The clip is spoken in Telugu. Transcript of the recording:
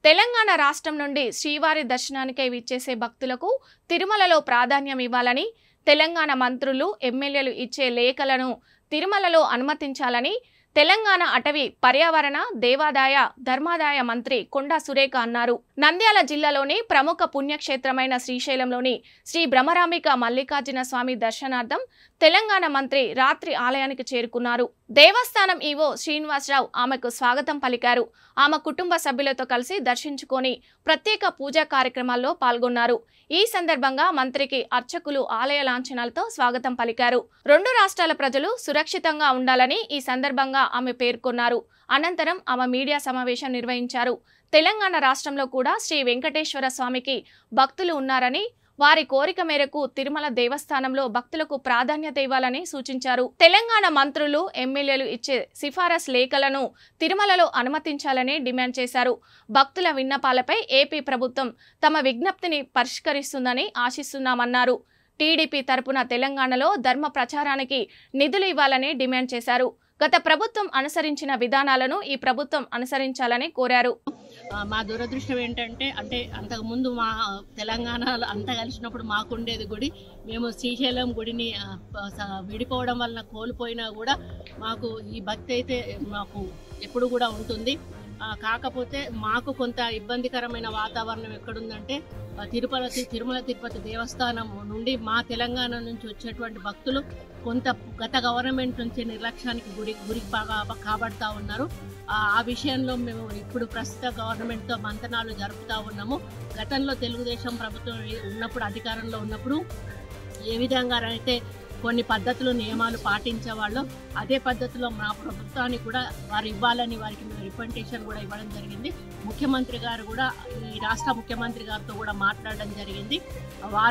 తెలంగాణ రాష్ట్రం నుండి శ్రీవారి దర్శనానికై విచ్చేసే భక్తులకు తిరుమలలో ప్రాధాన్యం ఇవ్వాలని, తెలంగాణ మంత్రులు, ఎమ్మెల్యేలు ఇచ్చే లేఖలను తిరుమలలో అనుమతించాలని తెలంగాణ అటవీ, పర్యావరణ, దేవాదాయ, ధర్మాదాయ మంత్రి కొండా సురేఖ అన్నారు. నంద్యాల జిల్లాలోని ప్రముఖ పుణ్యక్షేత్రమైన శ్రీశైలంలోని శ్రీ బ్రహ్మరాంబిక మల్లికార్జున స్వామి దర్శనార్థం తెలంగాణ మంత్రి రాత్రి ఆలయానికి చేరుకున్నారు. దేవస్థానం ఈవో శ్రీనివాసరావు ఆమెకు స్వాగతం పలికారు. ఆమె కుటుంబ సభ్యులతో కలిసి దర్శించుకొని ప్రత్యేక పూజా కార్యక్రమాల్లో పాల్గొన్నారు. ఈ సందర్భంగా మంత్రికి అర్చకులు ఆలయ లాంఛనాలతో స్వాగతం పలికారు. రెండు రాష్ట్రాల ప్రజలు సురక్షితంగా ఉండాలని ఈ సందర్భంగా ఆమె పేర్కొన్నారు. అనంతరం ఆమె మీడియా సమావేశం నిర్వహించారు. తెలంగాణ రాష్ట్రంలో కూడా శ్రీ వెంకటేశ్వర స్వామికి భక్తులు ఉన్నారని, వారి కోరిక మేరకు తిరుమల దేవస్థానంలో భక్తులకు ప్రాధాన్యత ఇవ్వాలని సూచించారు. తెలంగాణ మంత్రులు, ఎమ్మెల్యేలు ఇచ్చే సిఫారసు లేఖలను తిరుమలలో అనుమతించాలని డిమాండ్ చేశారు. భక్తుల విన్నపాలపై ఏపీ ప్రభుత్వం తమ విజ్ఞప్తిని పరిష్కరిస్తుందని ఆశిస్తున్నామన్నారు. టీడీపీ తరపున తెలంగాణలో ధర్మ ప్రచారానికి నిధులు ఇవ్వాలని డిమాండ్ చేశారు. గత ప్రభుత్వం అనుసరించిన విధానాలను ఈ ప్రభుత్వం అనుసరించాలని కోరారు. మా దురదృష్టం ఏంటంటే అంతకుముందు మా తెలంగాణలో అంతా కలిసినప్పుడు మాకుండేది గుడి. మేము శ్రీశైలం గుడిని విడిపోవడం వలన కోల్పోయినా కూడా మాకు ఈ భక్తి అయితే మాకు ఎప్పుడు కూడా ఉంటుంది. కాకపోతే మాకు కొంత ఇబ్బందికరమైన వాతావరణం ఎక్కడుందంటే తిరుమల తిరుపతి దేవస్థానం నుండి మా తెలంగాణ నుంచి వచ్చేటువంటి భక్తులు కొంత గత గవర్నమెంట్ నుంచి నిర్లక్ష్యానికి గురి కాబడతా ఉన్నారు. ఆ విషయంలో మేము ఇప్పుడు ప్రస్తుత గవర్నమెంట్తో మంతనాలు జరుపుతూ ఉన్నాము. గతంలో తెలుగుదేశం ప్రభుత్వం ఉన్నప్పుడు, అధికారంలో ఉన్నప్పుడు ఏ విధంగా అయితే కొన్ని పద్ధతులు, నియమాలు పాటించేవాళ్ళు, అదే పద్ధతిలో మా ప్రభుత్వానికి కూడా వారు ఇవ్వాలని వారికి మేము రిప్రజెంటేషన్ కూడా ఇవ్వడం జరిగింది. ముఖ్యమంత్రి గారు కూడా ఈ రాష్ట్ర ముఖ్యమంత్రి గారితో కూడా మాట్లాడడం జరిగింది.